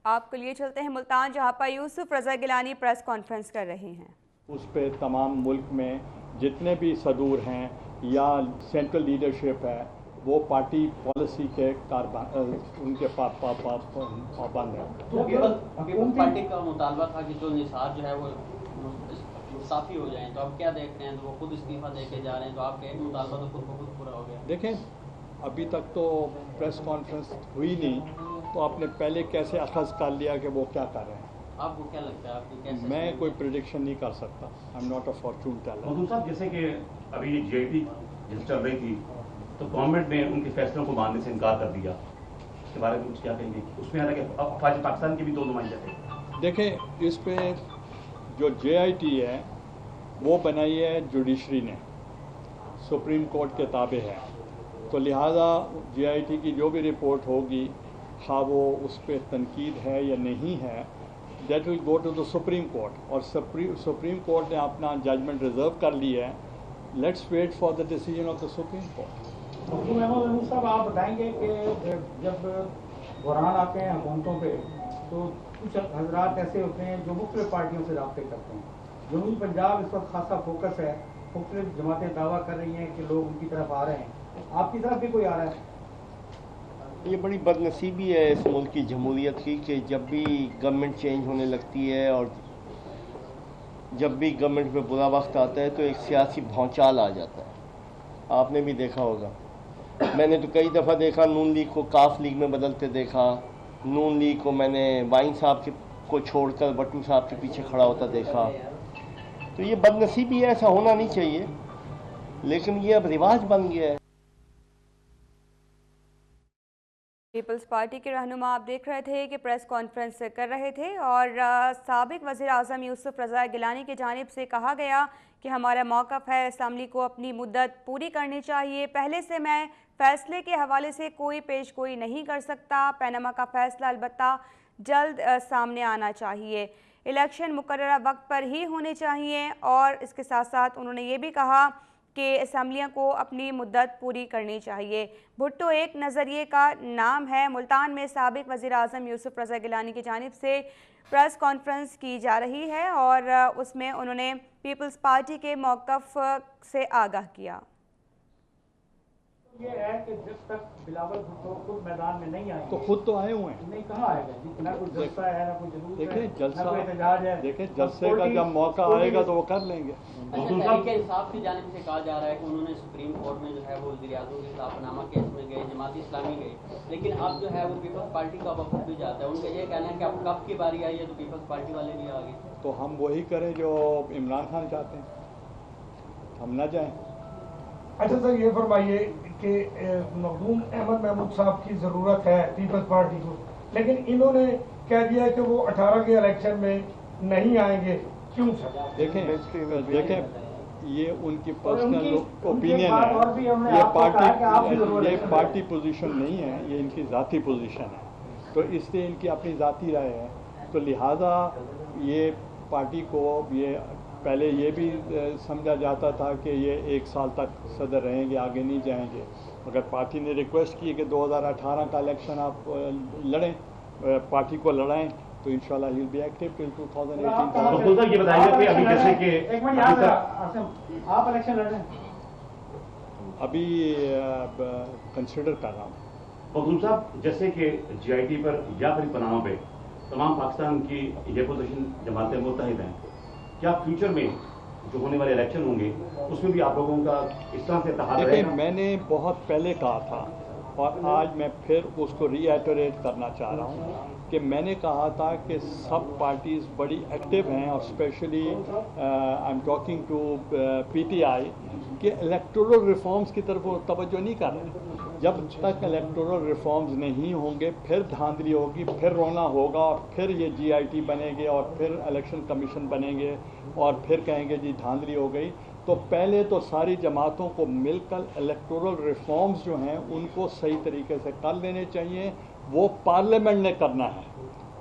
آپ کے لیے چلتے ہیں ملتان، جہاں پر یوسف رضا گیلانی پریس کانفرنس کر رہے ہیں۔ اس پہ تمام ملک میں جتنے بھی صدور ہیں یا سینٹرل لیڈرشپ ہے وہ پارٹی پالیسی کے ان کے پابند ہیں۔ پیپلز پارٹی کا مطالبہ تھا کہ جو نثار جو ہے وہ مستعفی ہو جائیں، تو اب کیا دیکھتے ہیں؟ تو وہ خود استعفیٰ دے کے جا رہے ہیں، تو آپ کا ایک مطالبہ تو خود بخود پورا ہو گیا۔ دیکھیں ابھی تک تو پریس کانفرنس ہوئی نہیں، تو آپ نے پہلے کیسے اخذ کر لیا کہ وہ کیا کر رہے ہیں؟ آپ کو کیا لگتا ہے؟ آپ کی کیسے؟ میں کوئی پریڈکشن نہیں کر سکتا، I am not a fortune teller. Maudood صاحب، جیسے کہ ابھی جے آئی ٹی جس چل رہی تھی تو گورنمنٹ نے ان کے فیصلوں کو ماننے سے انکار کر دیا، اس کے بارے میں کچھ کیا کہیں گے؟ اس میں حالانکہ افواج پاکستان کے بھی 2 نمائندے تھے۔ دیکھیں اس پہ جو جے آئی ٹی ہے وہ بنائی ہے جوڈیشری نے، سپریم کورٹ کے تابع ہے، تو لہٰذا جے آئی ٹی کی جو بھی رپورٹ ہوگی، خواہ وہ اس پہ تنقید ہے یا نہیں ہے، that will go to the Supreme Court, اور سپریم کورٹ نے اپنا ججمنٹ ریزرو کر لی ہے۔ Let's wait for the decision of the Supreme Court. Mahmood صاحب، آپ بتائیں گے کہ جب بحران آتے ہیں حکومتوں پہ تو کچھ حضرات ایسے ہوتے ہیں جو مختلف پارٹیوں سے رابطے کرتے ہیں۔ جنوبی پنجاب اس وقت خاصا فوکس ہے، مختلف جماعتیں دعویٰ کر رہی ہیں کہ لوگ ان کی طرف آ رہے ہیں، آپ کی طرف بھی کوئی آ رہا ہے؟ یہ بڑی بد نصیبی ہے اس ملک کی جمہوریت کی کہ جب بھی گورنمنٹ چینج ہونے لگتی ہے اور جب بھی گورنمنٹ پہ برا وقت آتا ہے تو ایک سیاسی بھونچال آ جاتا ہے۔ آپ نے بھی دیکھا ہوگا، میں نے تو کئی دفعہ دیکھا نون لیگ کو کاف لیگ میں بدلتے دیکھا، نون لیگ کو میں نے وائن صاحب کو چھوڑ کر بٹو صاحب کے پیچھے کھڑا ہوتا دیکھا۔ تو یہ بد نصیبی ہے، ایسا ہونا نہیں چاہیے، لیکن یہ اب رواج بن گیا ہے۔ پیپلز پارٹی کے رہنما آپ دیکھ رہے تھے کہ پریس کانفرنس کر رہے تھے، اور سابق وزیر اعظم یوسف رضا گیلانی کی جانب سے کہا گیا کہ ہمارا موقف ہے اسمبلی کو اپنی مدت پوری کرنی چاہیے، پہلے سے میں فیصلے کے حوالے سے کوئی پیش گوئی نہیں کر سکتا، پیناما کا فیصلہ البتہ جلد سامنے آنا چاہیے، الیکشن مقررہ وقت پر ہی ہونے چاہیے، اور اس کے ساتھ ساتھ انہوں نے یہ بھی کہا کہ اسمبلیاں کو اپنی مدت پوری کرنی چاہیے۔ بھٹو ایک نظریے کا نام ہے۔ ملتان میں سابق وزیر اعظم یوسف رضا گیلانی کی جانب سے پریس کانفرنس کی جا رہی ہے، اور اس میں انہوں نے پیپلز پارٹی کے موقف سے آگاہ کیا۔ یہ ہے کہ جب تک بلاول بھٹو خود میدان میں نہیں آئے تو خود تو آئے ہوئے ہیں، نہیں کہاں آئے گا؟ نہ کوئی جلسہ ہے، نہ کوئی جلوس ہے، دیکھیں نہ کوئی احتجاج ہے۔ دیکھیں جلسے کا جب موقع آئے گا تو وہ کر لیں گے۔ تحریک انصاف کی جانب سے کہا جا رہا ہے کہ انہوں نے سپریم کورٹ میں جو ہے وہ وزیر اعظم کے خلاف نامہ کیس میں گئے، جماعت اسلامی گئے، لیکن اب جو ہے وہ پیپلز پارٹی کا وفد بھی جاتا ہے، ان کا یہ کہنا ہے کہ اب کب کی باری آئی ہے تو پیپلز پارٹی والے بھی آ گئے۔ تو ہم وہی کریں جو عمران خان چاہتے ہیں، ہم نہ جائیں۔ اچھا سر، یہ فرمائیے کہ مخدوم احمد محمود صاحب کی ضرورت ہے پیپلز پارٹی کو، لیکن انہوں نے کہہ دیا کہ وہ 18 کے الیکشن میں نہیں آئیں گے، کیوں سر؟ دیکھیں یہ ان کی پرسنل اوپینین ہے، یہ پارٹی پوزیشن نہیں ہے، یہ ان کی ذاتی پوزیشن ہے، تو اس سے ان کی اپنی ذاتی رائے ہے، تو لہٰذا یہ پارٹی کو یہ پہلے یہ بھی سمجھا جاتا تھا کہ یہ 1 سال تک صدر رہیں گے، آگے نہیں جائیں گے، مگر پارٹی نے ریکویسٹ کی کہ 2018 کا الیکشن آپ لڑیں، پارٹی کو لڑائیں، تو انشاءاللہ ہی ول بی ایکٹیو ٹل 2018۔ یہ بتائیے کہ ابھی جیسے کہ آپ الیکشن لڑ رہے ہیں؟ ابھی کنسیڈر کر رہا ہوں۔ مخدوم صاحب، جیسے کہ جے آئی ٹی پر یا پھر پناما پہ تمام پاکستان کی یہ پوزیشن جماعتیں متحد ہیں، کیا فیوچر میں جو ہونے والے الیکشن ہوں گے اس میں بھی آپ لوگوں کا اس طرح سے اتحاد رہے گا؟ دیکھیں میں نے بہت پہلے کہا تھا، اور آج میں پھر اس کو ری ایٹریٹ کرنا چاہ رہا ہوں کہ میں نے کہا تھا کہ سب پارٹیز بڑی ایکٹیو ہیں، اور especially I am talking to P T I, کہ الیکٹورل ریفارمز کی طرف وہ توجہ نہیں کر رہے۔ جب تک الیکٹورل ریفارمز نہیں ہوں گے پھر دھاندلی ہوگی، پھر رونا ہوگا، اور پھر یہ جی آئی ٹی بنے گے، اور پھر الیکشن کمیشن بنیں گے، اور پھر کہیں گے جی دھاندلی ہو گئی۔ تو پہلے تو ساری جماعتوں کو مل کر الیکٹورل ریفارمز جو ہیں ان کو صحیح طریقے سے کر لینے چاہیے، وہ پارلیمنٹ نے کرنا ہے،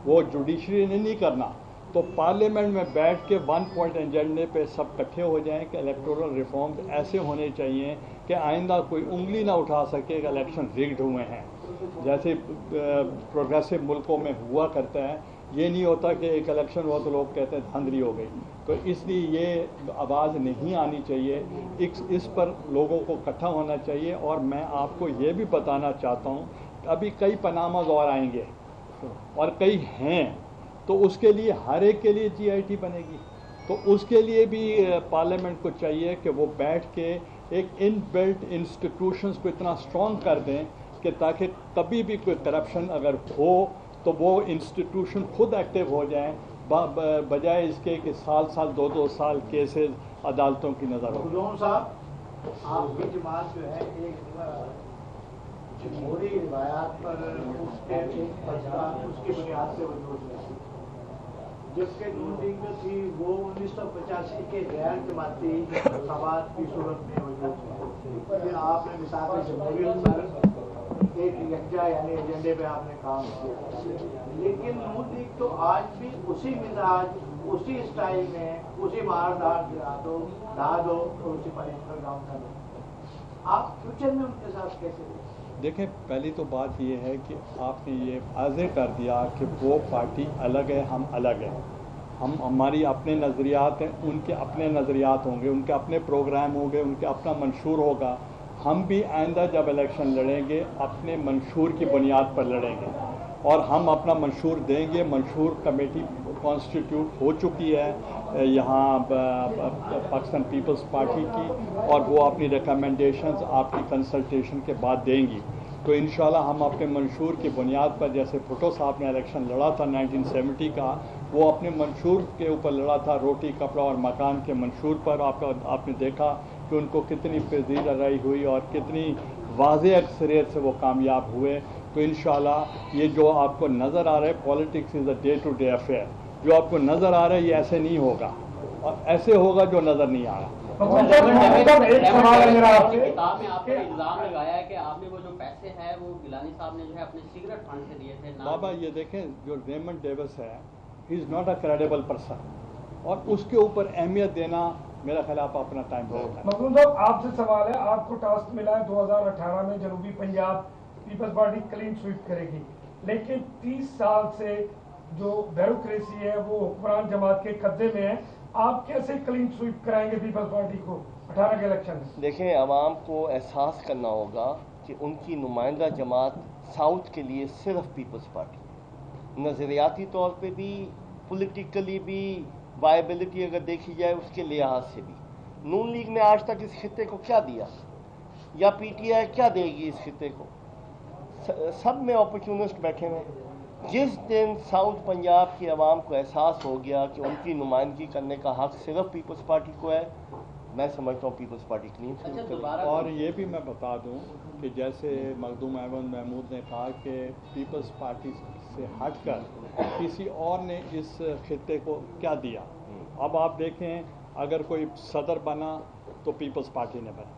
وہ جوڈیشری نے نہیں کرنا۔ تو پارلیمنٹ میں بیٹھ کے 1 پوائنٹ ایجنڈے پہ سب اکٹھے ہو جائیں کہ الیکٹورل ریفارمز ایسے ہونے چاہیے کہ آئندہ کوئی انگلی نہ اٹھا سکے کہ الیکشن ریگڈ ہوئے ہیں۔ جیسے پروگریسو ملکوں میں ہوا کرتا ہے. یہ نہیں ہوتا کہ ایک الیکشن ہوا تو لوگ کہتے ہیں دھاندلی ہو گئی. تو اس لیے یہ آواز نہیں آنی چاہیے, اس پر لوگوں کو اکٹھا ہونا چاہیے. اور میں آپ کو یہ بھی بتانا چاہتا ہوں کہ ابھی کئی پاناماز اور آئیں گے اور کئی ہیں, تو اس کے لیے ہر ایک کے لیے GIT بنے گی. تو اس کے لیے بھی پارلیمنٹ کو چاہیے کہ وہ بیٹھ کے ایک ان بلٹ انسٹیٹیوشنز کو اتنا اسٹرانگ کر دیں کہ تاکہ کبھی بھی کوئی کرپشن اگر ہو تو وہ انسٹیٹیوشن خود ایکٹیو ہو جائیں, بجائے اس کے کہ سال 2 سال کیسز عدالتوں کی نظر ہو. مخدوم صاحب, آپ کی جماعت جو ہے ایک جمہوری روایات پر اس کی بنیاد سے وجود میں تھی, جبکہ نون لیگ جو تھی وہ 1985 کے غیر جماعتی انتخابات کی صورت میں وجود میں. پھر آپ نے مثال جمہوریت پر ایک یکجا یعنی ایجنڈے پہ آپ نے کام کیا, لیکن نون لیگ تو آج بھی اسی مزاج, اسی اسٹائل میں, اسی مار دھاڑ ڈھا دو اور اسی پر کام کر دو. آپ فیوچر میں ان کے ساتھ کیسے دیں؟ دیکھیں, پہلی تو بات یہ ہے کہ آپ نے یہ واضح کر دیا کہ وہ پارٹی الگ ہے, ہم الگ ہیں. ہماری اپنے نظریات ہیں, ان کے اپنے نظریات ہوں گے, ان کے اپنے پروگرام ہوں گے, ان کے اپنا منشور ہوگا. ہم بھی آئندہ جب الیکشن لڑیں گے اپنے منشور کی بنیاد پر لڑیں گے اور ہم اپنا منشور دیں گے. منشور کمیٹی کانسٹیٹیوٹ ہو چکی ہے یہاں پاکستان پیپلز پارٹی کی, اور وہ اپنی ریکمنڈیشنز آپ کی کنسلٹیشن کے بعد دیں گی. تو انشاءاللہ ہم اپنے منشور کی بنیاد پر, جیسے بھٹو صاحب نے الیکشن لڑا تھا 1970 کا, وہ اپنے منشور کے اوپر لڑا تھا, روٹی کپڑا اور مکان کے منشور پر. آپ نے دیکھا کہ ان کو کتنی پذیر رائے ہوئی اور کتنی واضح اکثریت سے وہ کامیاب ہوئے. تو انشاءاللہ یہ جو آپ کو نظر آ رہا ہے, politics is a day to day affair, جو آپ کو نظر آ رہا ہے یہ ایسے نہیں ہوگا, اور ایسے ہوگا جو نظر نہیں آ رہا. کتاب میں آپ نے الزام لگایا ہے کہ آپ نے وہ جو پیسے ہیں وہ گیلانی صاحب نے جو ہے اپنے سیکرٹ فنڈ سے دیے تھے. بابا یہ دیکھیں, جو ریمنڈ ڈیوس ہے, he is not a credible person, اور اس کے اوپر اہمیت دینا میرا خیال آپ اپنا ٹائم ہوگا. مخدوم صاحب, آپ سے سوال ہے, آپ کو ٹاسک ملا ہے 2018 میں جنوبی پنجاب پیپلز پارٹی کلین سویپ کرے گی, لیکن 30 سال سے جو بیوروکریسی ہے وہ حکمران جماعت کے قبضے میں ہے. آپ کیسے کلین سویپ کرائیں گے پیپلز پارٹی کو 18 کے الیکشن میں؟ دیکھیں, عوام کو احساس کرنا ہوگا کہ ان کی نمائندہ جماعت ساؤتھ کے لیے صرف پیپلز پارٹی, نظریاتی طور پہ بھی, پولیٹیکلی بھی, وائبلٹی اگر دیکھی جائے اس کے لحاظ سے بھی. نون لیگ نے آج تک اس خطے کو کیا دیا, یا PTI کیا دے گی اس خطے کو؟ سب میں اپرچونسٹ بیٹھے ہوئے. جس دن ساؤتھ پنجاب کی عوام کو احساس ہو گیا کہ ان کی نمائندگی کرنے کا حق صرف پیپلز پارٹی کو ہے, میں سمجھتا ہوں پیپلز پارٹی کلین سویپ کرے گی. اور یہ بھی میں بتا دوں کہ جیسے مخدوم احمد محمود نے کہا کہ پیپلز پارٹی سے ہٹ کر کسی اور نے اس خطے کو کیا دیا. اب آپ دیکھیں, اگر کوئی صدر بنا تو پیپلز پارٹی نے بنا,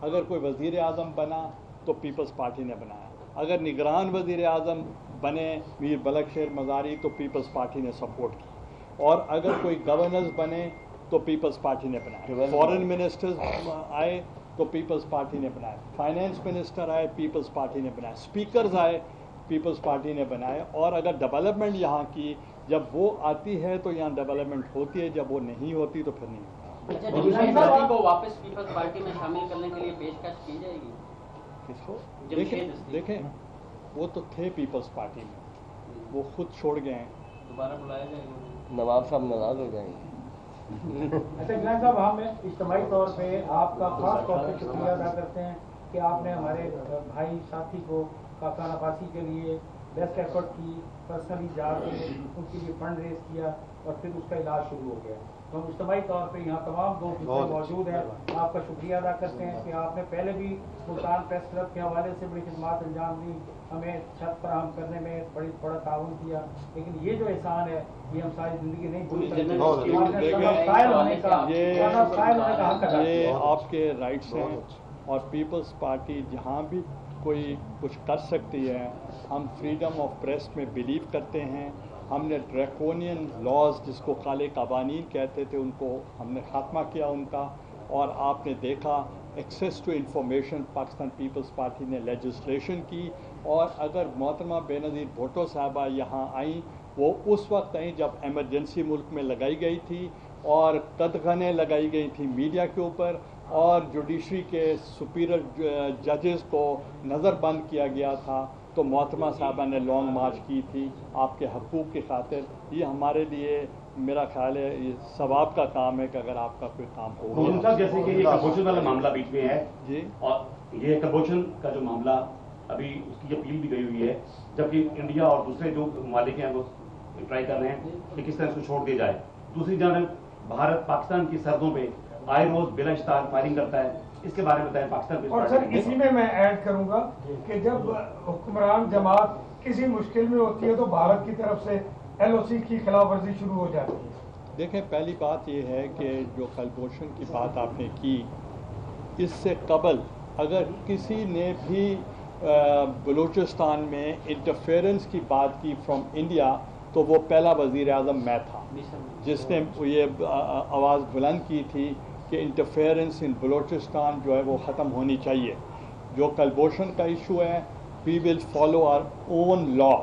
اگر کوئی وزیر اعظم بنا تو پیپلز پارٹی نے بنایا, اگر نگران وزیر اعظم بنے میر بلک شیر مزاری تو پیپلز پارٹی نے سپورٹ کی, اور اگر کوئی گورنرز بنے تو پیپلز پارٹی نے بنایا, فورن منسٹرز آئے تو پیپلز پارٹی نے بنایا, فائنینس منسٹر آئے پیپلز پارٹی نے بنایا, اسپیکرز آئے پیپلز پارٹی نے بنائے. اور اگر ڈیولپمنٹ یہاں کی جب وہ آتی ہے تو یہاں ڈیولپمنٹ ہوتی ہے, جب وہ نہیں ہوتی تو پھر نہیں ہوتی. اچھا, جمشید ہستی کو واپس پیپلز پارٹی میں شامل کرنے کے لیے پیشکش کی جائے گی؟ کس کو؟ جمشید ہستی. دیکھیں, وہ تو تھے پیپلز پارٹی میں, وہ خود چھوڑ گئے ہیں. دوبارہ بلایا جائے گا؟ نواب صاحب ناراض ہو جائیں گے. اچھا گیلانی صاحب, ہم اجتماعی طور پہ آپ کا خاص طور پہ شکریہ ادا کرتے ہیں کہ آپ نے ہمارے بھائی ساتھی کو کاکا نفاسی کے لیے بیسٹ ایفرٹ کی, پرسنلی جا کے ان کے لیے فنڈ ریز کیا اور پھر اس کا علاج شروع ہو گیا. تو ہم اجتماعی طور پہ یہاں تمام دو فکرے موجود ہیں, آپ کا شکریہ ادا کرتے ہیں کہ آپ نے پہلے بھی ملتان پریس کلب کے حوالے سے بڑی خدمات انجام دی, ہمیں چھت فراہم کرنے میں بڑا تعاون کیا, لیکن یہ جو احسان ہے یہ ہم ساری زندگی نہیں بھول سکتے. یہ آپ کے رائٹس ہیں, اور پیپلز پارٹی جہاں بھی کوئی کچھ کر سکتی ہے. ہم فریڈم آف پریس میں بلیو کرتے ہیں. ہم نے ڈریکونین لاز جس کو کالے قوانین کہتے تھے ان کو ہم نے خاتمہ کیا ان کا, اور آپ نے دیکھا access to information Pakistan Peoples Party نے لیجسلیشن کی اور اگر محترمہ بینظیر بھٹو صاحبہ یہاں آئیں وہ اس وقت آئیں جب ایمرجنسی ملک میں لگائی گئی تھی اور قدغنیں لگائی گئی تھیں میڈیا کے اوپر اور جوڈیشری کے سپیریئر ججز کو نظر بند کیا گیا تھا، تو محترمہ صاحبہ نے لانگ مارچ کی تھی آپ کے حقوق کی خاطر۔ یہ ہمارے لیے میرا خیال ہے یہ ثواب کا کام ہے کہ اگر آپ کا کوئی کام ہو مومن صاحب جیسے کہ یہ کلبھوشن والا معاملہ بیچ میں ہے جی، اور یہ کلبھوشن کا جو معاملہ ابھی اس کی اپیل بھی گئی ہوئی ہے، جبکہ انڈیا اور دوسرے جو ممالک ہیں وہ ٹرائی کر رہے ہیں کہ کس طرح اس کو چھوڑ دیا جائے۔ دوسری جانب بھارت پاکستان کی سرحدوں پہ آئے روز بلا اشتہار فائرنگ کرتا ہے، اس کے بارے میں بتائیں پاکستان اور سر اسی میں ایڈ کروں گا کہ جب حکمران جماعت کسی مشکل میں ہوتی ہے تو بھارت کی طرف سے LOC کی خلاف ورزی شروع ہو جاتی ہے۔ دیکھیں پہلی بات یہ ہے کہ جو کلبھوشن کی بات آپ نے کی، اس سے قبل اگر کسی نے بھی بلوچستان میں انٹرفیئرنس کی بات کی فرام انڈیا تو وہ پہلا وزیر اعظم میں تھا جس نے یہ آواز بلند کی تھی کہ انٹرفیئرنس ان بلوچستان جو ہے وہ ختم ہونی چاہیے۔ جو کلبھوشن کا ایشو ہے، وی ول فالو آر اون لا،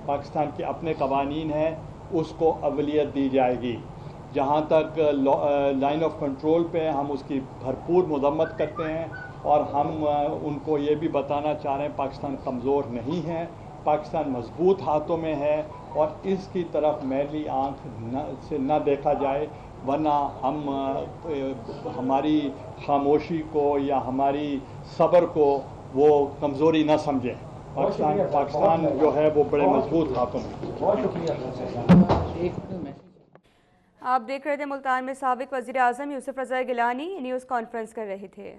پاکستان کے اپنے قوانین ہیں، اس کو اولویت دی جائے گی۔ جہاں تک لائن آف کنٹرول پہ ہم اس کی بھرپور مذمت کرتے ہیں اور ہم ان کو یہ بھی بتانا چاہ رہے ہیں پاکستان کمزور نہیں ہے، پاکستان مضبوط ہاتھوں میں ہے اور اس کی طرف میلی آنکھ سے نہ دیکھا جائے، ورنہ ہم ہماری خاموشی کو یا ہماری صبر کو وہ کمزوری نہ سمجھیں۔ پاکستان جو ہے وہ بڑے مضبوط ہاتھوں میں۔ بہت شکریہ۔ آپ دیکھ رہے تھے ملتان میں سابق وزیر اعظم یوسف رضا گیلانی نیوز کانفرنس کر رہے تھے۔